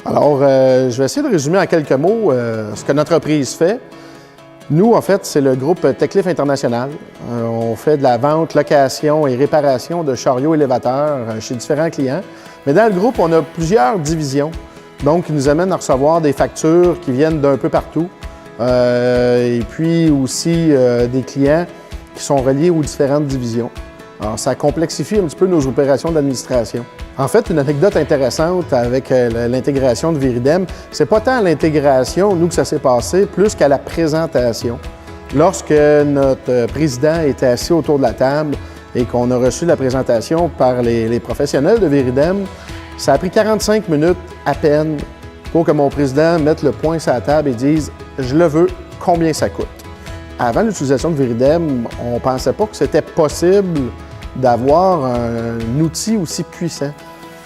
Alors, je vais essayer de résumer en quelques mots ce que notre entreprise fait. Nous, en fait, c'est le groupe Techlift International. On fait de la vente, location et réparation de chariots élévateurs chez différents clients. Mais dans le groupe, on a plusieurs divisions, donc qui nous amènent à recevoir des factures qui viennent d'un peu partout. Et puis aussi des clients qui sont reliés aux différentes divisions. Alors, ça complexifie un petit peu nos opérations d'administration. En fait, une anecdote intéressante avec l'intégration de Viridem, c'est pas tant l'intégration, nous, que ça s'est passé, plus qu'à la présentation. Lorsque notre président était assis autour de la table et qu'on a reçu la présentation par les professionnels de Viridem, ça a pris 45 minutes à peine pour que mon président mette le poing sur la table et dise « Je le veux, combien ça coûte? » Avant l'utilisation de Viridem, on ne pensait pas que c'était possible d'avoir un outil aussi puissant.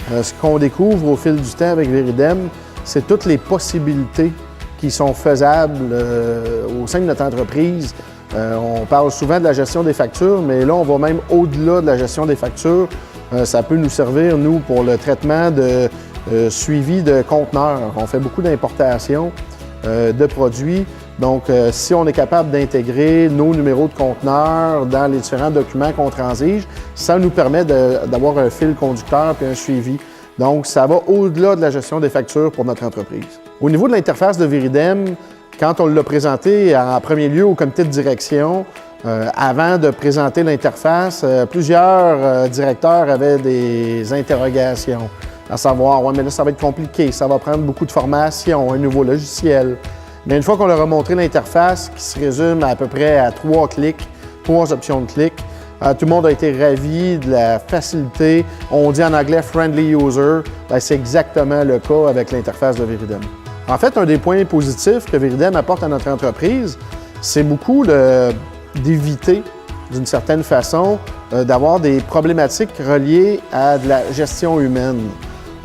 Ce qu'on découvre au fil du temps avec Viridem, c'est toutes les possibilités qui sont faisables au sein de notre entreprise. On parle souvent de la gestion des factures, mais là, on va même au-delà de la gestion des factures. Ça peut nous servir, nous, pour le traitement de suivi de conteneurs. On fait beaucoup d'importations de produits. Donc, si on est capable d'intégrer nos numéros de conteneurs dans les différents documents qu'on transige, ça nous permet d'avoir un fil conducteur et un suivi. Donc, ça va au-delà de la gestion des factures pour notre entreprise. Au niveau de l'interface de Viridem, quand on l'a présenté en premier lieu au comité de direction, avant de présenter l'interface, plusieurs directeurs avaient des interrogations, à savoir « ouais, mais là, ça va être compliqué, ça va prendre beaucoup de formation, un nouveau logiciel ». Mais une fois qu'on leur a montré l'interface, qui se résume à peu près à 3 clics, 3 options de clic, tout le monde a été ravi de la facilité. On dit en anglais « friendly user », c'est exactement le cas avec l'interface de Viridem. En fait, un des points positifs que Viridem apporte à notre entreprise, c'est beaucoup d'éviter, d'une certaine façon, d'avoir des problématiques reliées à de la gestion humaine.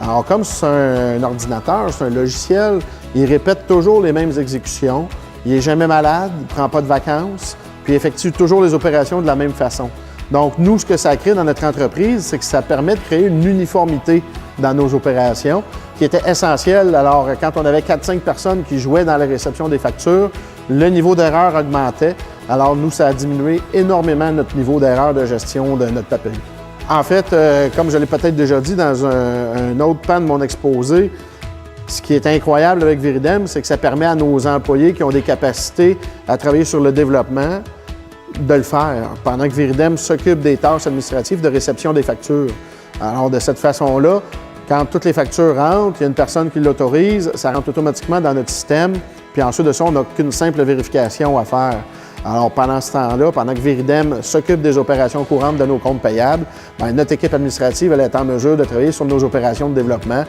Alors, comme c'est un ordinateur, c'est un logiciel, il répète toujours les mêmes exécutions, il n'est jamais malade, il ne prend pas de vacances, puis il effectue toujours les opérations de la même façon. Donc, nous, ce que ça crée dans notre entreprise, c'est que ça permet de créer une uniformité dans nos opérations, qui était essentielle. Alors, quand on avait 4-5 personnes qui jouaient dans la réception des factures, le niveau d'erreur augmentait. Alors, nous, ça a diminué énormément notre niveau d'erreur de gestion de notre papeterie. En fait, comme je l'ai peut-être déjà dit dans un autre pan de mon exposé, ce qui est incroyable avec Viridem, c'est que ça permet à nos employés qui ont des capacités à travailler sur le développement de le faire, pendant que Viridem s'occupe des tâches administratives de réception des factures. Alors, de cette façon-là, quand toutes les factures rentrent, il y a une personne qui l'autorise, ça rentre automatiquement dans notre système, puis ensuite de ça, on n'a qu'une simple vérification à faire. Alors, pendant ce temps-là, pendant que Viridem s'occupe des opérations courantes de nos comptes payables, notre équipe administrative elle est en mesure de travailler sur nos opérations de développement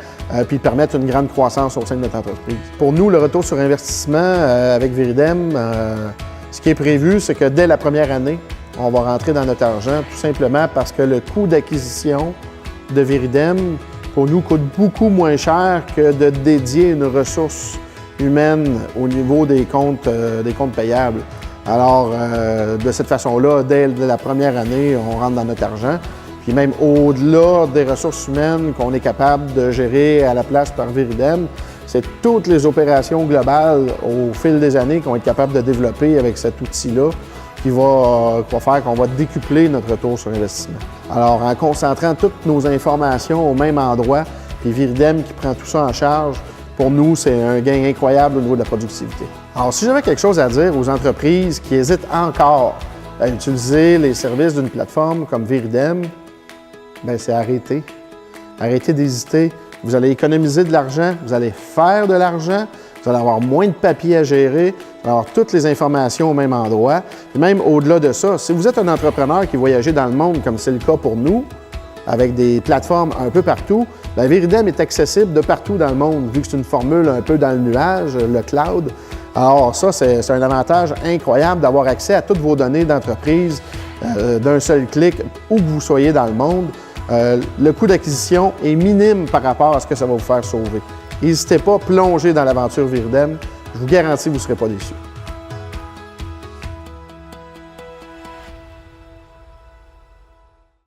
puis permettre une grande croissance au sein de notre entreprise. Pour nous, le retour sur investissement avec Viridem, ce qui est prévu, c'est que dès la première année, on va rentrer dans notre argent, tout simplement parce que le coût d'acquisition de Viridem, pour nous, coûte beaucoup moins cher que de dédier une ressource humaine au niveau des comptes payables. Alors, de cette façon-là, dès la première année, on rentre dans notre argent. Puis même au-delà des ressources humaines qu'on est capable de gérer à la place par Viridem, c'est toutes les opérations globales au fil des années qu'on va être capable de développer avec cet outil-là qui va faire qu'on va décupler notre retour sur investissement. Alors, en concentrant toutes nos informations au même endroit, puis Viridem qui prend tout ça en charge, pour nous, c'est un gain incroyable au niveau de la productivité. Alors, si j'avais quelque chose à dire aux entreprises qui hésitent encore à utiliser les services d'une plateforme comme Viridem, bien, c'est arrêter. Arrêtez d'hésiter. Vous allez économiser de l'argent, vous allez faire de l'argent, vous allez avoir moins de papier à gérer, vous allez avoir toutes les informations au même endroit. Et même au-delà de ça, si vous êtes un entrepreneur qui voyagez dans le monde, comme c'est le cas pour nous, avec des plateformes un peu partout, bien, Viridem est accessible de partout dans le monde, vu que c'est une formule un peu dans le nuage, le cloud. Alors ça, c'est un avantage incroyable d'avoir accès à toutes vos données d'entreprise d'un seul clic, où que vous soyez dans le monde. Le coût d'acquisition est minime par rapport à ce que ça va vous faire sauver. N'hésitez pas à plonger dans l'aventure Viridem. Je vous garantis que vous ne serez pas déçus.